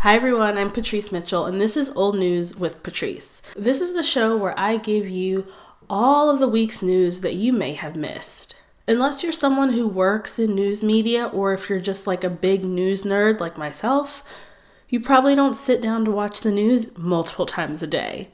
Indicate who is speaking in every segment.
Speaker 1: Hi everyone, I'm Patrice Mitchell, and this is Old News with Patrice. This is the show where I give you all of the week's news that you may have missed. Unless you're someone who works in news media, or if you're just like a big news nerd like myself, you probably don't sit down to watch the news multiple times a day.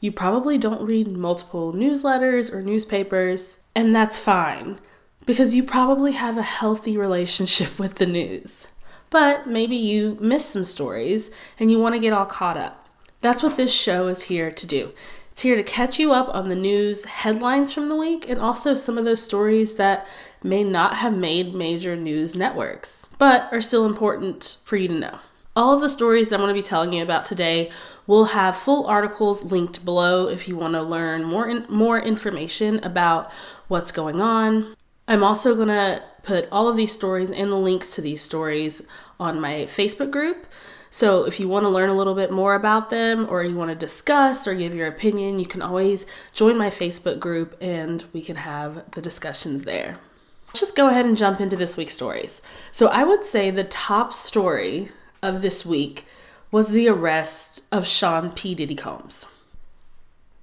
Speaker 1: You probably don't read multiple newsletters or newspapers, and that's fine, because you probably have a healthy relationship with the news. But maybe you missed some stories and you want to get all caught up. That's what this show is here to do. It's here to catch you up on the news headlines from the week and also some of those stories that may not have made major news networks, but are still important for you to know. All of the stories that I'm going to be telling you about today will have full articles linked below if you want to learn more information about what's going on. I'm also going to put all of these stories and the links to these stories on my Facebook group. So if you want to learn a little bit more about them, or you want to discuss or give your opinion, you can always join my Facebook group and we can have the discussions there. Let's just go ahead and jump into this week's stories. So I would say the top story of this week was the arrest of Sean P.Diddy Combs.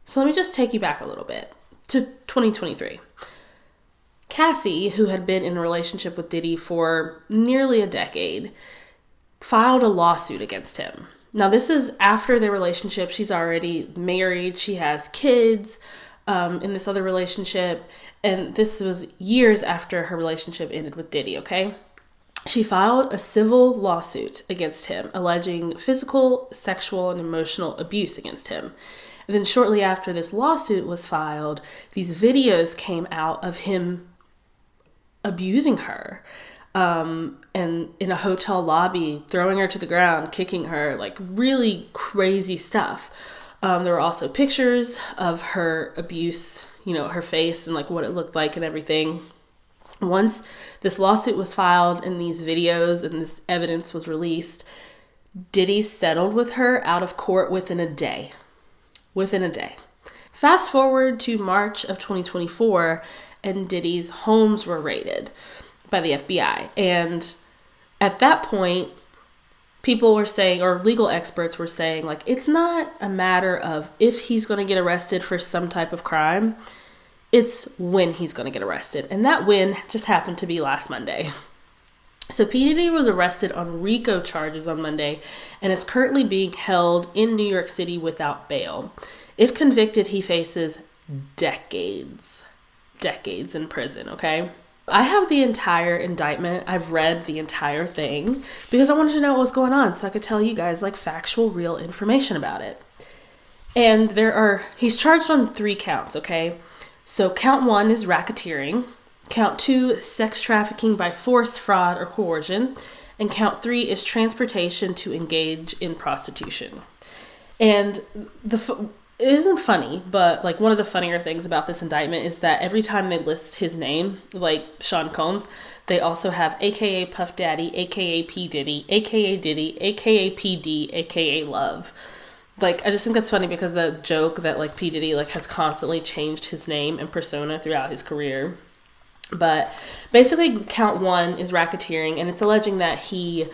Speaker 1: So let me just take you back a little bit to 2023. Cassie, who had been in a relationship with Diddy for nearly a decade, filed a lawsuit against him. Now, this is after their relationship. She's already married. She has kids in this other relationship. And this was years after her relationship ended with Diddy, okay? She filed a civil lawsuit against him, alleging physical, sexual, and emotional abuse against him. And then shortly after this lawsuit was filed, these videos came out of him abusing her and in a hotel lobby, throwing her to the ground, kicking her, like really crazy stuff. There were also pictures of her abuse, her face and like what it looked like and everything. Once this lawsuit was filed and these videos and this evidence was released, Diddy settled with her out of court within a day. Fast forward to March of 2024, and Diddy's homes were raided by the FBI. And at that point, people were saying, or legal experts were saying, like, it's not a matter of if he's going to get arrested for some type of crime. It's when he's going to get arrested. And that when just happened to be last Monday. So P. Diddy was arrested on RICO charges on Monday and is currently being held in New York City without bail. If convicted, he faces decades in prison, okay? I have the entire indictment. I've read the entire thing because I wanted to know what was going on so I could tell you guys like factual, real information about it. And he's charged on 3 counts, okay? So count 1 is racketeering, count 2, sex trafficking by force, fraud, or coercion, and count 3 is transportation to engage in prostitution. And it isn't funny, but like one of the funnier things about this indictment is that every time they list his name, like Sean Combs, they also have AKA Puff Daddy, AKA P. Diddy, AKA Diddy, AKA PD, AKA Love. Like, I just think that's funny because the joke that like P. Diddy like has constantly changed his name and persona throughout his career. But basically count 1 is racketeering, and it's alleging that he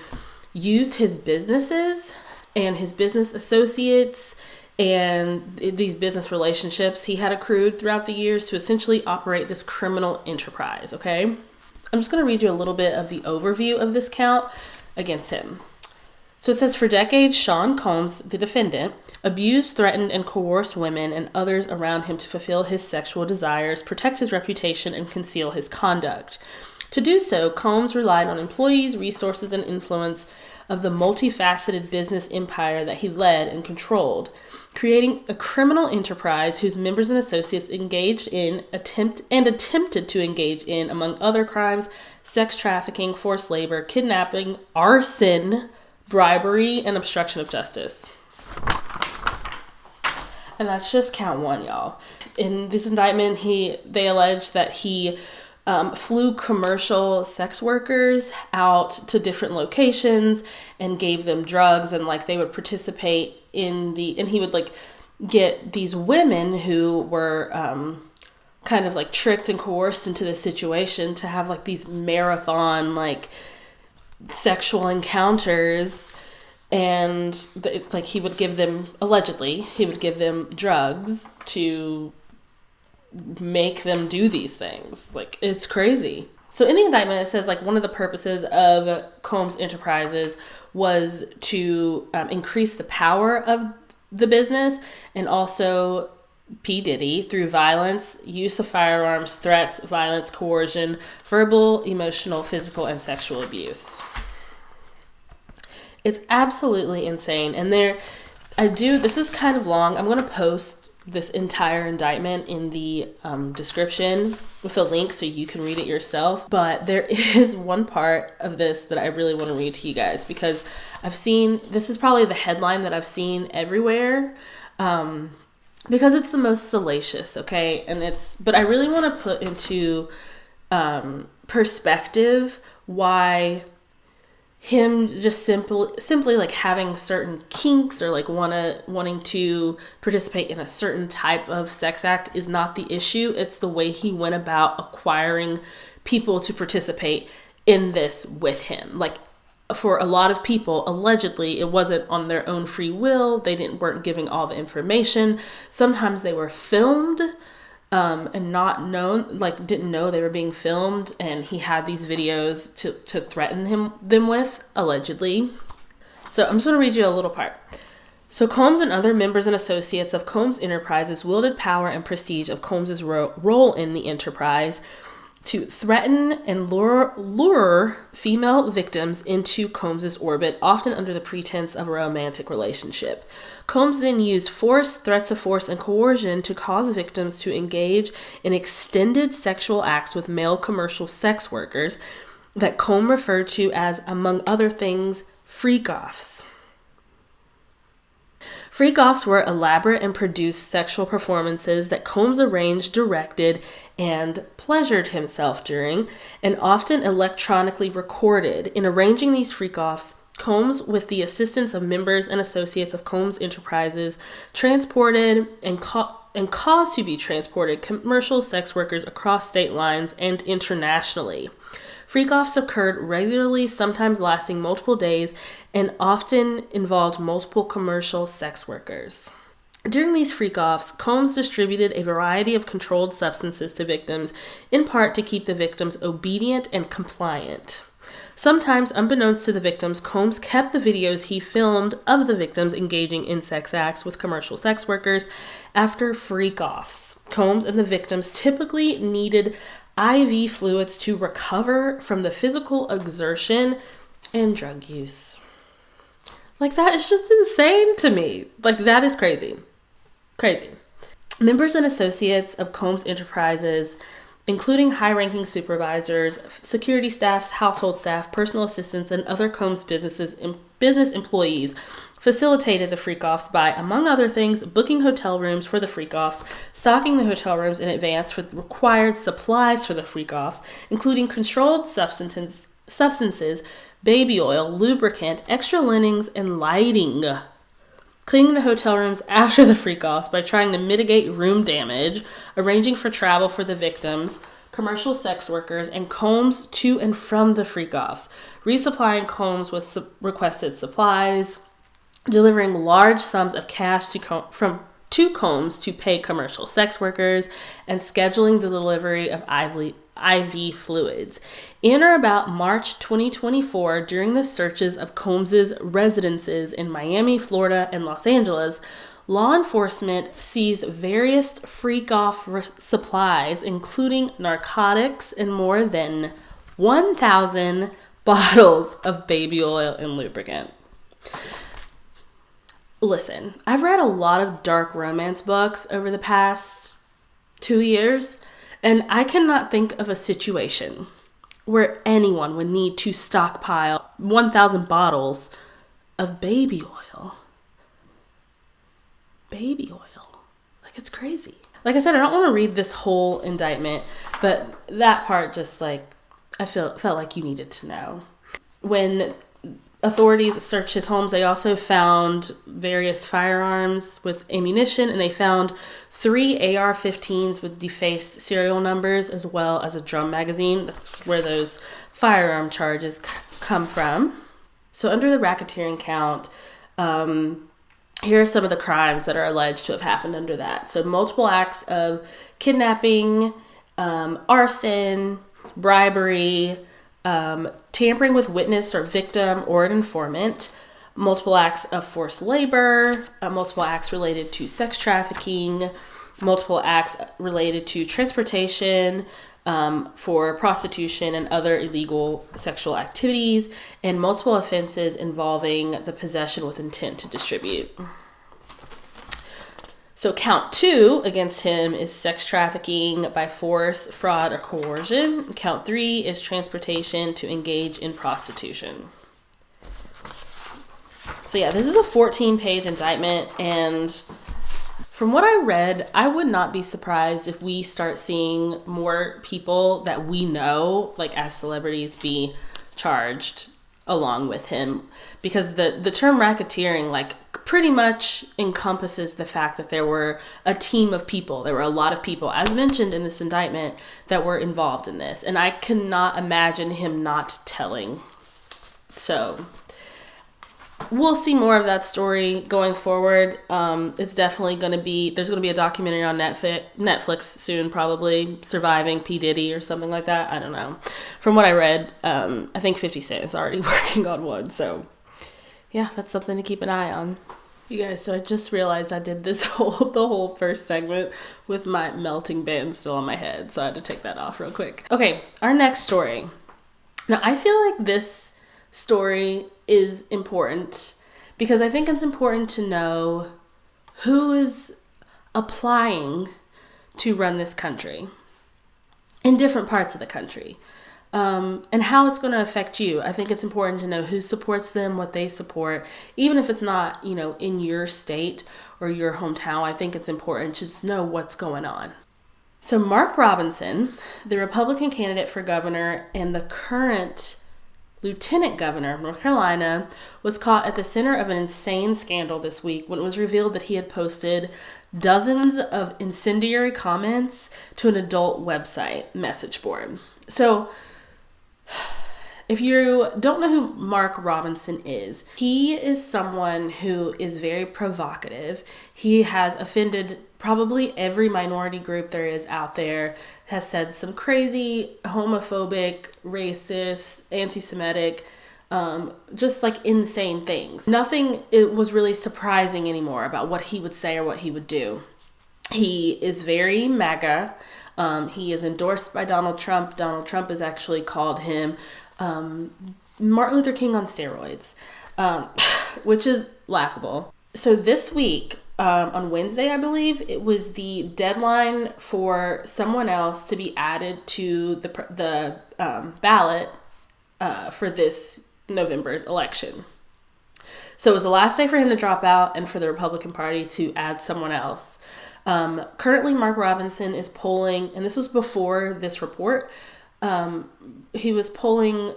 Speaker 1: used his businesses and his business associates and these business relationships he had accrued throughout the years to essentially operate this criminal enterprise, okay? I'm just going to read you a little bit of the overview of this count against him. So it says, for decades, Sean Combs, the defendant, abused, threatened, and coerced women and others around him to fulfill his sexual desires, protect his reputation, and conceal his conduct. To do so, Combs relied on employees, resources, and influence of the multifaceted business empire that he led and controlled, creating a criminal enterprise whose members and associates engaged in, attempted to engage in, among other crimes, sex trafficking, forced labor, kidnapping, arson, bribery, and obstruction of justice. And that's just count 1, y'all. In this indictment, they allege that he flew commercial sex workers out to different locations and gave them drugs, and like they would participate and he would like get these women who were kind of like tricked and coerced into this situation to have like these marathon like sexual encounters And like he would give them, allegedly, he would give them drugs to make them do these things. Like, it's crazy. So in the indictment, it says like one of the purposes of Combs Enterprises was to increase the power of the business, and also P.Diddy through violence, use of firearms, threats, violence, coercion, verbal, emotional, physical, and sexual abuse. It's absolutely insane. And this is kind of long. I'm going to post this entire indictment in the description with a link so you can read it yourself. But there is one part of this that I really want to read to you guys, because this is probably the headline that I've seen everywhere, because it's the most salacious, okay? But I really want to put into perspective why him just simply like having certain kinks or like wanting to participate in a certain type of sex act is not the issue. It's the way he went about acquiring people to participate in this with him. Like, for a lot of people, allegedly, it wasn't on their own free will. They weren't giving all the information. Sometimes they were filmed and not known, like didn't know they were being filmed, and he had these videos to threaten them with, allegedly. So I'm just going to read you a little part. So Combs and other members and associates of Combs Enterprises wielded power and prestige of Combs's role in the enterprise to threaten and lure female victims into Combs's orbit, often under the pretense of a romantic relationship. Combs then used force, threats of force, and coercion to cause victims to engage in extended sexual acts with male commercial sex workers that Combs referred to as, among other things, freak-offs. Freak-offs were elaborate and produced sexual performances that Combs arranged, directed, and pleasured himself during, and often electronically recorded. In arranging these freak-offs, Combs, with the assistance of members and associates of Combs Enterprises, transported and caused to be transported commercial sex workers across state lines and internationally. Freak-offs occurred regularly, sometimes lasting multiple days, and often involved multiple commercial sex workers. During these freak-offs, Combs distributed a variety of controlled substances to victims, in part to keep the victims obedient and compliant. Sometimes, unbeknownst to the victims, Combs kept the videos he filmed of the victims engaging in sex acts with commercial sex workers after freak-offs. Combs and the victims typically needed IV fluids to recover from the physical exertion and drug use. Like, that is just insane to me. Like, that is crazy. Crazy. Members and associates of Combs Enterprises, including high-ranking supervisors, security staffs, household staff, personal assistants, and other Combs business employees, facilitated the freak-offs by, among other things, booking hotel rooms for the freak-offs, stocking the hotel rooms in advance for the required supplies for the freak-offs, including controlled substances, baby oil, lubricant, extra linens, and lighting. Cleaning the hotel rooms after the freak-offs by trying to mitigate room damage, arranging for travel for the victims, commercial sex workers, and Combs to and from the freak-offs, resupplying Combs with requested supplies, delivering large sums of cash to Combs to pay commercial sex workers, and scheduling the delivery of IV fluids. In or about March 2024, during the searches of Combs's residences in Miami, Florida, and Los Angeles, law enforcement seized various freak-off supplies, including narcotics and more than 1,000 bottles of baby oil and lubricant. Listen, I've read a lot of dark romance books over the past 2 years, and I cannot think of a situation where anyone would need to stockpile 1,000 bottles of baby oil. Baby oil. Like, it's crazy. Like I said, I don't want to read this whole indictment, but that part just I felt like you needed to know. When authorities searched his homes, they also found various firearms with ammunition, and they found 3 AR-15s with defaced serial numbers, as well as a drum magazine. That's where those firearm charges come from. So under the racketeering count, here are some of the crimes that are alleged to have happened under that. So multiple acts of kidnapping, arson, bribery, tampering with witness or victim or an informant, multiple acts of forced labor, multiple acts related to sex trafficking, multiple acts related to transportation for prostitution and other illegal sexual activities, and multiple offenses involving the possession with intent to distribute. So count 2 against him is sex trafficking by force, fraud, or coercion. Count 3 is transportation to engage in prostitution. So yeah, this is a 14-page indictment, and from what I read, I would not be surprised if we start seeing more people that we know, like as celebrities, be charged along with him, because the term racketeering like pretty much encompasses the fact that there were a team of people. There were a lot of people, as mentioned in this indictment, that were involved in this, and I cannot imagine him not telling. So we'll see more of that story going forward. It's definitely going to be, there's going to be a documentary on Netflix soon, probably, Surviving P.Diddy or something like that. I don't know. From what I read, I think 50 Cent is already working on one. So yeah, that's something to keep an eye on. You guys, so I just realized I did the whole first segment with my melting band still on my head. So I had to take that off real quick. Okay, our next story. Now, I feel like this story is important because I think it's important to know who is applying to run this country in different parts of the country, and how it's going to affect you. I think it's important to know who supports them, what they support, even if it's not, in your state or your hometown. I think it's important to just know what's going on. So Mark Robinson, the Republican candidate for governor and the current Lieutenant Governor of North Carolina, was caught at the center of an insane scandal this week when it was revealed that he had posted dozens of incendiary comments to an adult website message board. So if you don't know who Mark Robinson is, he is someone who is very provocative. He has offended probably every minority group there is out there, has said some crazy homophobic, racist, anti-Semitic, just like insane things. Nothing was really surprising anymore about what he would say or what he would do. He is very MAGA. He is endorsed by Donald Trump. Donald Trump has actually called him Martin Luther King on steroids, which is laughable. So this week, on Wednesday, I believe, it was the deadline for someone else to be added to the ballot for this November's election. So it was the last day for him to drop out and for the Republican Party to add someone else. Currently, Mark Robinson is polling, and this was before this report, he was polling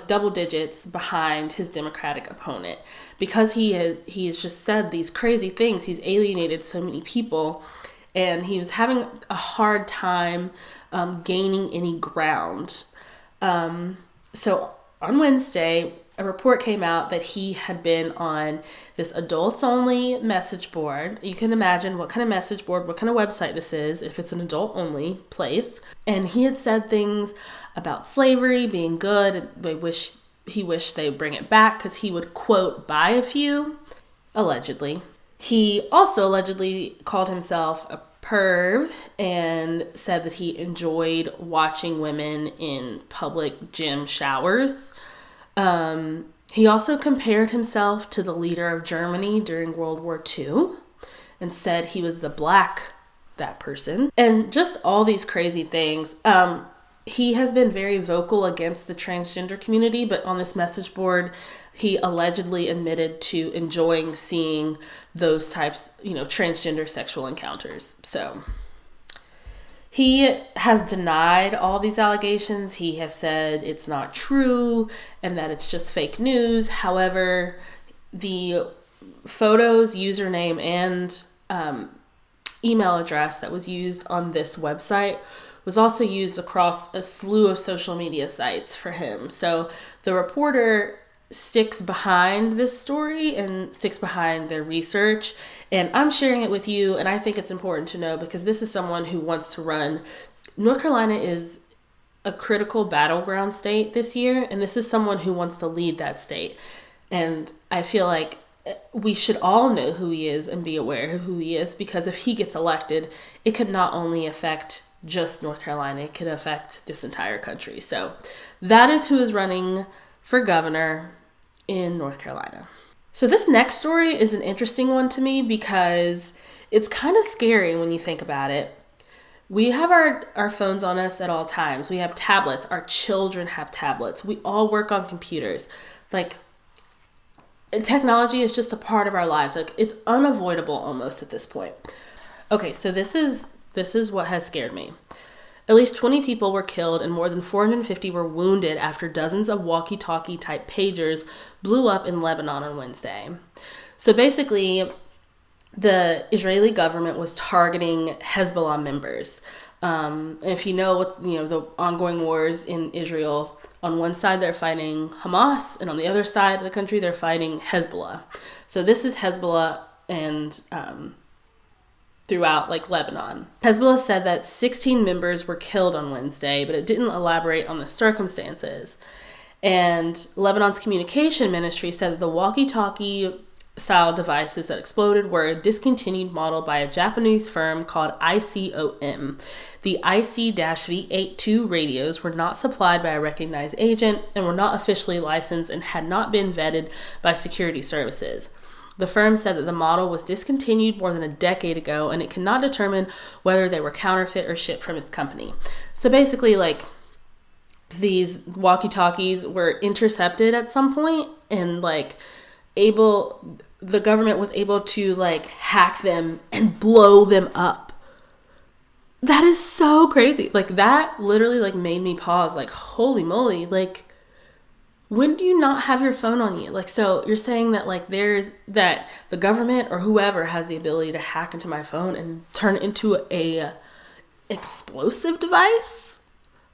Speaker 1: double digits behind his Democratic opponent because he has just said these crazy things. He's alienated so many people, and he was having a hard time gaining any ground. So on Wednesday, a report came out that he had been on this adults-only message board. You can imagine what kind of message board, what kind of website this is if it's an adult-only place. And he had said things about slavery being good. He wished they'd bring it back because he would, quote, buy a few, allegedly. He also allegedly called himself a perv and said that he enjoyed watching women in public gym showers. He also compared himself to the leader of Germany during World War II and said he was that person, and just all these crazy things. He has been very vocal against the transgender community, but on this message board, he allegedly admitted to enjoying seeing those types, transgender sexual encounters. So he has denied all these allegations. He has said it's not true and that it's just fake news. However, the photos, username, and email address that was used on this website was also used across a slew of social media sites for him. So the reporter sticks behind this story and sticks behind their research. And I'm sharing it with you, and I think it's important to know because this is someone who wants to run. North Carolina is a critical battleground state this year, and this is someone who wants to lead that state. And I feel like we should all know who he is and be aware of who he is, because if he gets elected, it could not only affect just North Carolina, it could affect this entire country. So that is who is running for governor in North Carolina. So this next story is an interesting one to me because it's kind of scary when you think about it. We have our phones on us at all times. We have tablets. Our children have tablets. We all work on computers. Like, technology is just a part of our lives. Like, it's unavoidable almost at this point. Okay, so this is what has scared me. At least 20 people were killed and more than 450 were wounded after dozens of walkie-talkie type pagers blew up in Lebanon on Wednesday. So basically, the Israeli government was targeting Hezbollah members. And if you know what, the ongoing wars in Israel, on one side they're fighting Hamas, and on the other side of the country they're fighting Hezbollah. So this is Hezbollah and throughout Lebanon. Hezbollah said that 16 members were killed on Wednesday, but it didn't elaborate on the circumstances. And Lebanon's communication ministry said that the walkie-talkie style devices that exploded were a discontinued model by a Japanese firm called ICOM. The IC-V82 radios were not supplied by a recognized agent and were not officially licensed and had not been vetted by security services. The firm said that the model was discontinued more than a decade ago and it cannot determine whether they were counterfeit or shipped from its company. So basically, these walkie-talkies were intercepted at some point and the government was able to hack them and blow them up. That is so crazy. That literally made me pause. Holy moly. When do you not have your phone on you? So you're saying that that the government or whoever has the ability to hack into my phone and turn it into a explosive device?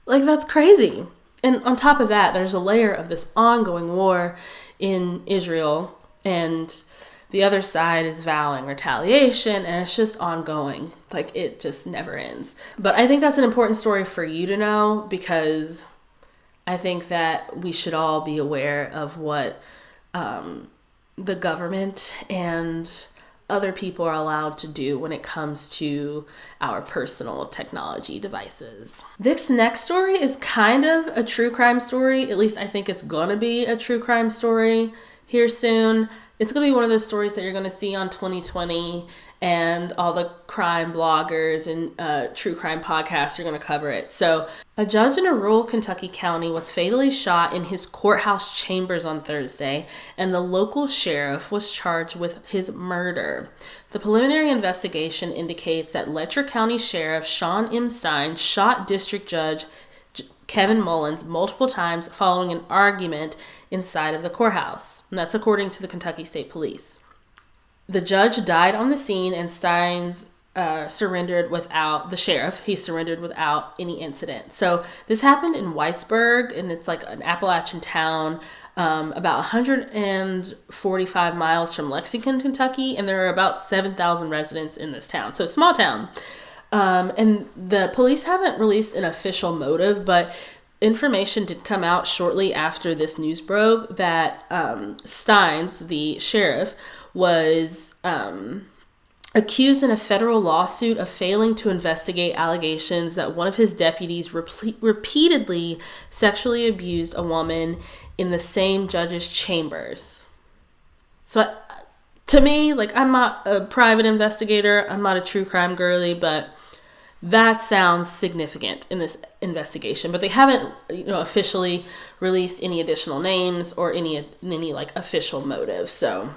Speaker 1: That's crazy. And on top of that, there's a layer of this ongoing war in Israel, and the other side is vowing retaliation, and it's just ongoing. It just never ends. But I think that's an important story for you to know, because I think that we should all be aware of what the government and other people are allowed to do when it comes to our personal technology devices. This next story is kind of a true crime story. At least I think it's going to be a true crime story here soon. It's going to be one of those stories that you're going to see on 2020, and all the crime bloggers and true crime podcasts are going to cover it. So a judge in a rural Kentucky county was fatally shot in his courthouse chambers on Thursday, and the local sheriff was charged with his murder. The preliminary investigation indicates that Letcher County Sheriff Sean M. Stein shot District Judge Kevin Mullins multiple times following an argument inside of the courthouse. And that's according to the Kentucky State Police. The judge died on the scene, and Steins surrendered without any incident. So this happened in Whitesburg, and it's an Appalachian town about 145 miles from Lexington, Kentucky, and there are about 7,000 residents in this town. So small town. And the police haven't released an official motive, but information did come out shortly after this news broke that Steins, the sheriff, was accused in a federal lawsuit of failing to investigate allegations that one of his deputies repeatedly sexually abused a woman in the same judge's chambers. So to me, I'm not a private investigator, I'm not a true crime girly, but that sounds significant in this investigation. But they haven't, officially released any additional names or any official motive. So,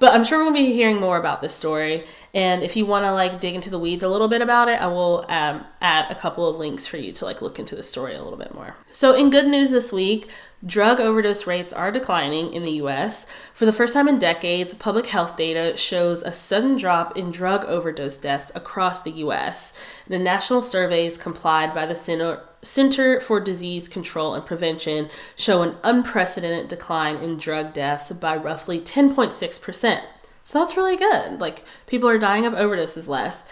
Speaker 1: but I'm sure we're going to be hearing more about this story. And if you want to dig into the weeds a little bit about it, I will add a couple of links for you to look into the story a little bit more. So in good news this week, drug overdose rates are declining in the U.S. For the first time in decades, public health data shows a sudden drop in drug overdose deaths across the U.S. The national surveys complied by the Center for Disease Control and Prevention show an unprecedented decline in drug deaths by roughly 10.6%. So that's really good. Like, people are dying of overdoses less.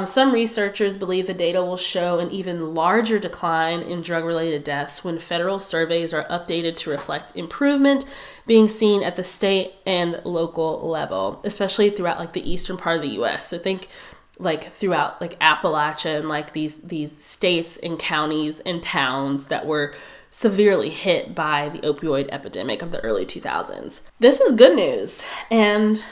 Speaker 1: Some researchers believe the data will show an even larger decline in drug-related deaths when federal surveys are updated to reflect improvement being seen at the state and local level, especially throughout like the eastern part of the U.S. So think like throughout like Appalachia and like these states and counties and towns that were severely hit by the opioid epidemic of the early 2000s. This is good news, and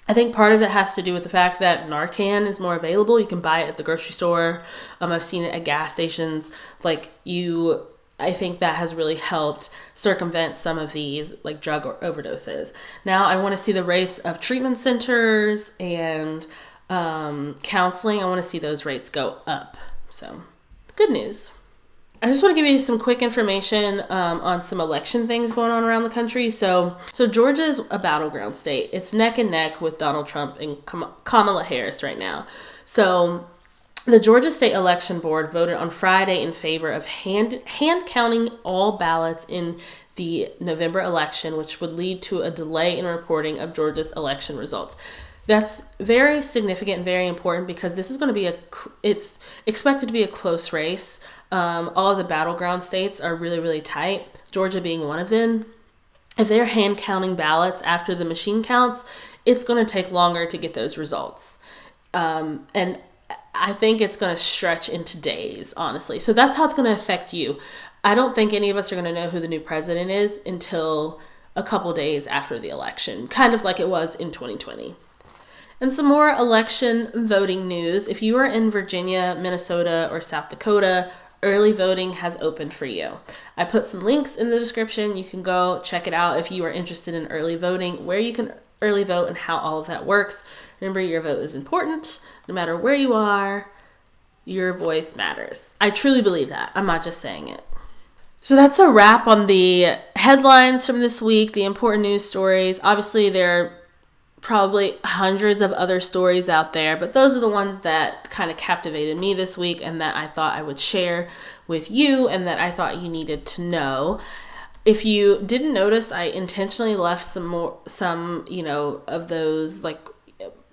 Speaker 1: I think part of it has to do with the fact that Narcan is more available. You can buy it at the grocery store. I've seen it at gas stations. I think that has really helped circumvent some of these like drug overdoses. Now I want to see the rates of treatment centers and counseling. I want to see those rates go up. So good news. I just want to give you some quick information on some election things going on around the country. So Georgia is a battleground state. It's neck and neck with Donald Trump and Kamala Harris right now. So the Georgia State Election Board voted on Friday in favor of hand counting all ballots in the November election, which would lead to a delay in reporting of Georgia's election results. That's very significant and very important because this is going to be it's expected to be a close race. All of the battleground states are really, really tight, Georgia being one of them. If they're hand counting ballots after the machine counts, it's going to take longer to get those results. And I think it's going to stretch into days, honestly. So that's how it's going to affect you. I don't think any of us are going to know who the new president is until a couple days after the election, kind of like it was in 2020. And some more election voting news. If you are in Virginia, Minnesota, or South Dakota, early voting has opened for you. I put some links in the description. You can go check it out if you are interested in early voting, where you can early vote and how all of that works. Remember, your vote is important. No matter where you are, your voice matters. I truly believe that. I'm not just saying it. So that's a wrap on the headlines from this week, the important news stories. Obviously, there are probably hundreds of other stories out there, but those are the ones that kind of captivated me this week and that I thought I would share with you and that I thought you needed to know. If you didn't notice, I intentionally left some of those like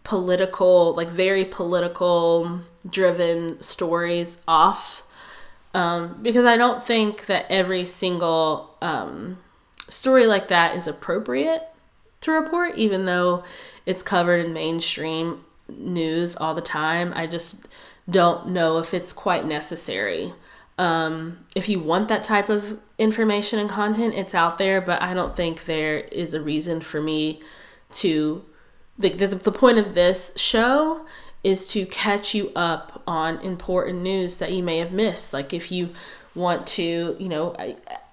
Speaker 1: political, like very political driven stories off, because I don't think that every single story like that is appropriate to report, even though it's covered in mainstream news all the time. I just don't know if it's quite necessary. If you want that type of information and content, it's out there, but I don't think there is a reason for me to... The point of this show is to catch you up on important news that you may have missed. Like if you want to,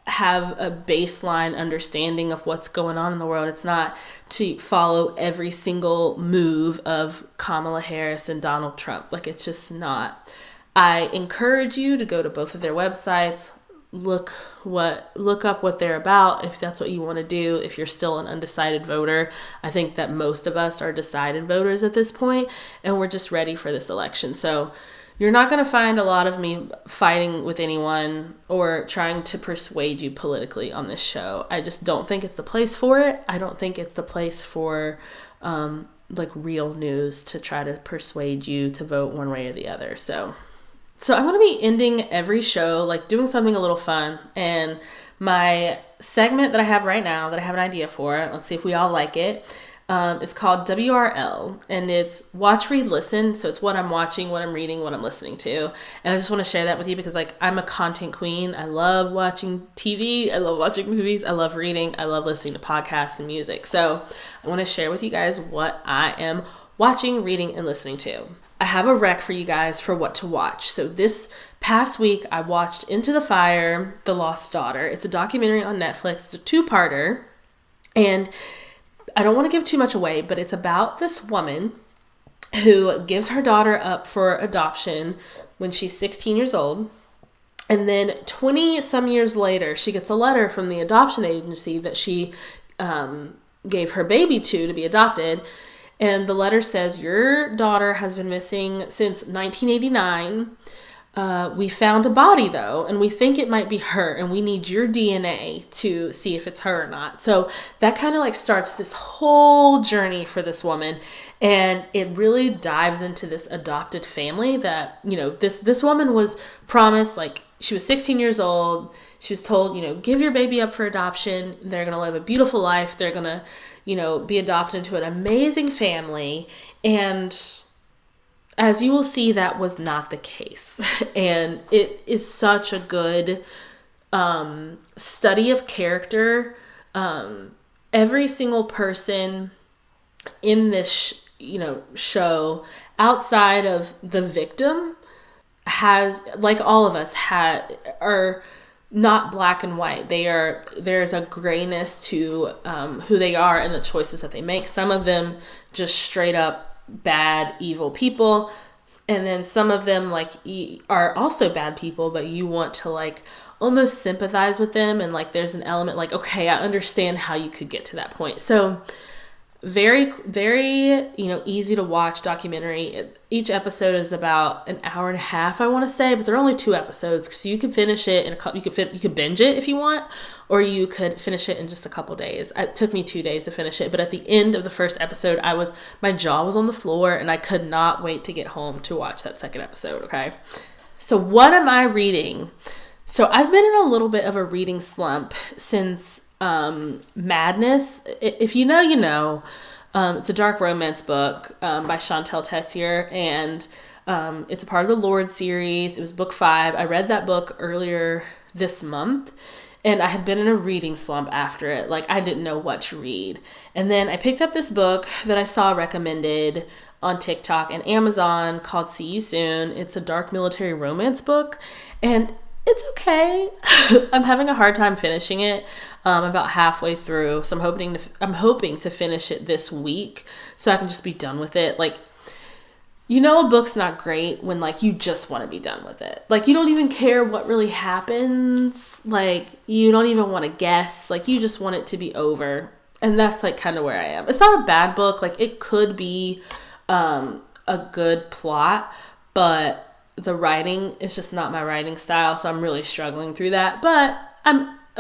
Speaker 1: have a baseline understanding of what's going on in the world. It's not to follow every single move of Kamala Harris and Donald Trump. Like, it's just not. I encourage you to go to both of their websites, look up what they're about if that's what you want to do. If you're still an undecided voter, I think that most of us are decided voters at this point, and we're just ready for this election. So you're not going to find a lot of me fighting with anyone or trying to persuade you politically on this show. I just don't think it's the place for it. I don't think it's the place for real news to try to persuade you to vote one way or the other. So I'm going to be ending every show like doing something a little fun. And my segment that I have right now that I have an idea for, let's see if we all like it, is called W.R.L. and it's watch, read, listen. So it's what I'm watching, what I'm reading, what I'm listening to. And I just want to share that with you because I'm a content queen. I love watching TV. I love watching movies. I love reading. I love listening to podcasts and music. So I want to share with you guys what I am watching, reading, and listening to. I have a rec for you guys for what to watch. So this past week, I watched Into the Fire, The Lost Daughter. It's a documentary on Netflix. It's a two-parter. And I don't want to give too much away, but it's about this woman who gives her daughter up for adoption when she's 16 years old. And then 20 some years later, she gets a letter from the adoption agency that she gave her baby to be adopted. And the letter says, your daughter has been missing since 1989. we found a body though, and we think it might be her, and we need your DNA to see if it's her or not. So that kind of like starts this whole journey for this woman, and it really dives into this adopted family that, you know, this woman was promised, like she was 16 years old. She was told, you know, give your baby up for adoption. They're going to live a beautiful life. They're going to, you know, be adopted into an amazing family. And as you will see, that was not the case. And it is such a good study of character. Every single person in this, show, outside of the victim, has, like all of us, are not black and white. There's a grayness to who they are and the choices that they make. Some of them just straight up bad, evil people, and then some of them like are also bad people, but you want to like almost sympathize with them, and like there's an element like, okay, I understand how you could get to that point. So very, very, easy to watch documentary. Each episode is about an hour and a half, I want to say, but there are only 2 episodes, so you can finish it in a couple. You could binge it if you want, or you could finish it in just a couple days. It took me 2 days to finish it, but at the end of the first episode, my jaw was on the floor, and I could not wait to get home to watch that second episode. Okay, so what am I reading? So I've been in a little bit of a reading slump since Madness. If you know, you know. It's a dark romance book by Chantel Tessier, and it's a part of the Lord series. It was book 5. I read that book earlier this month, and I had been in a reading slump after it. Like, I didn't know what to read. And then I picked up this book that I saw recommended on TikTok and Amazon called See You Soon. It's a dark military romance book, and it's okay. I'm having a hard time finishing it. I'm about halfway through, so I'm hoping to finish it this week so I can just be done with it. Like, a book's not great when like you just want to be done with it. Like, you don't even care what really happens. Like, you don't even want to guess. Like, you just want it to be over. And that's like kind of where I am. It's not a bad book. Like, it could be a good plot, but the writing is just not my writing style, so I'm really struggling through that. But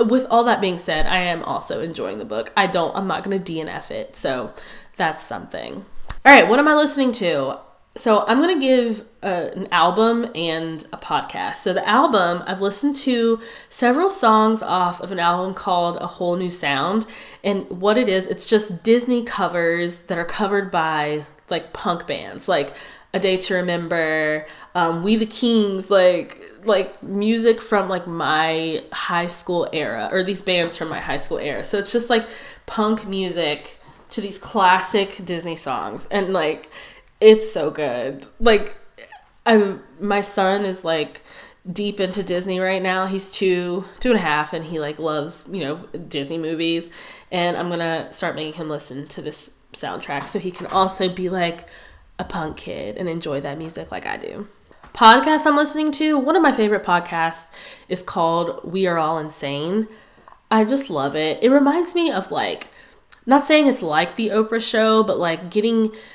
Speaker 1: with all that being said, I am also enjoying the book. I'm not going to DNF it, so that's something. All right, what am I listening to? So I'm going to give an album and a podcast. So the album, I've listened to several songs off of an album called A Whole New Sound, and what it is, it's just Disney covers that are covered by like punk bands, like A Day to Remember, We the Kings, like music from like my high school era, or these bands from my high school era. So it's just like punk music to these classic Disney songs, and like it's so good. Like my son is like deep into Disney right now. He's 2.5, and he like loves Disney movies, and I'm gonna start making him listen to this soundtrack so he can also be like a punk kid and enjoy that music like I do. Podcast I'm listening to, one of my favorite podcasts is called W.R.L. Insane. I just love it. It reminds me of like, not saying it's like the Oprah show, but like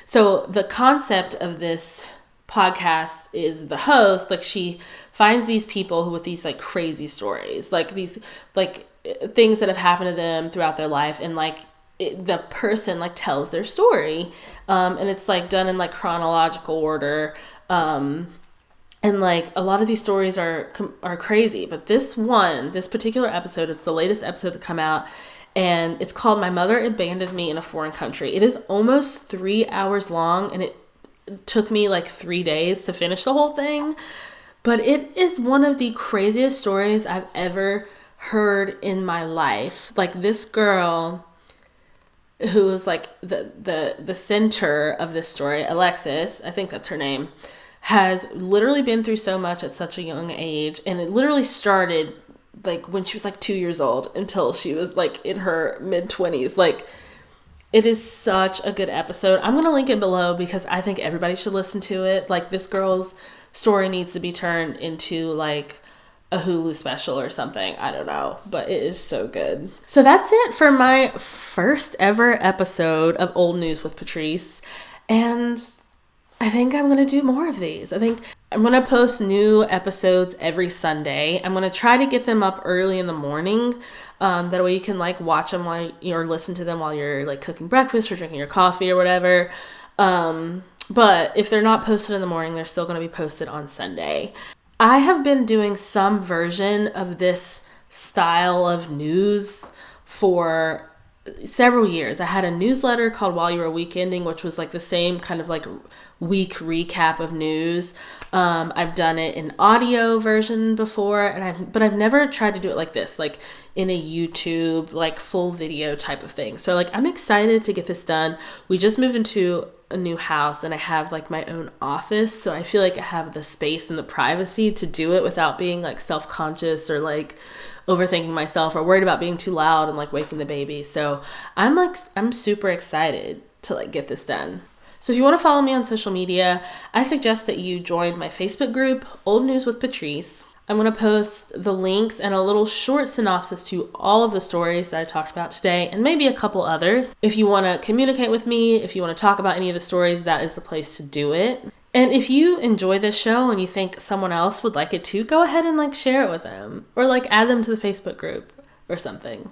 Speaker 1: so the concept of this podcast is the host, like she finds these people who with these like crazy stories, like these like things that have happened to them throughout their life, and like the person like tells their story, and it's like done in like chronological order, and like a lot of these stories are crazy, but this particular episode is the latest episode to come out, and it's called My Mother Abandoned Me in a Foreign Country. It is almost 3 hours long, and it took me like 3 days to finish the whole thing, but it is one of the craziest stories I've ever heard in my life. Like, this girl who is like the center of this story, Alexis, I think that's her name, has literally been through so much at such a young age, and it literally started like when she was like 2 years old until she was like in her mid-20s. Like, it is such a good episode. I'm gonna link it below because I think everybody should listen to it. Like, this girl's story needs to be turned into like a Hulu special or something. I don't know, but it is so good. So that's it for my first ever episode of Old News with Patrice. And I think I'm going to do more of these. I think I'm going to post new episodes every Sunday. I'm going to try to get them up early in the morning. That way you can like watch them while or listen to them while you're like cooking breakfast or drinking your coffee or whatever. But if they're not posted in the morning, they're still going to be posted on Sunday. I have been doing some version of this style of news for several years. I had a newsletter called While You Were Weekending, which was like the same kind of like week recap of news. I've done it in audio version before, but I've never tried to do it like this, like in a YouTube, like full video type of thing. So like, I'm excited to get this done. We just moved into a new house and I have like my own office. So I feel like I have the space and the privacy to do it without being like self-conscious or like overthinking myself or worried about being too loud and like waking the baby. So I'm super excited to like get this done. So if you want to follow me on social media, I suggest that you join my Facebook group, Old News with Patrice. I'm going to post the links and a little short synopsis to all of the stories that I talked about today and maybe a couple others. If you want to communicate with me, if you want to talk about any of the stories, that is the place to do it. And if you enjoy this show and you think someone else would like it too, go ahead and like share it with them or like add them to the Facebook group or something.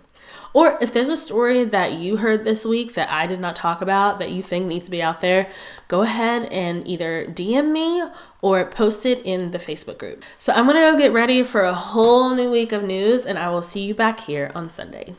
Speaker 1: Or if there's a story that you heard this week that I did not talk about that you think needs to be out there, go ahead and either DM me or post it in the Facebook group. So I'm going to go get ready for a whole new week of news and I will see you back here on Sunday.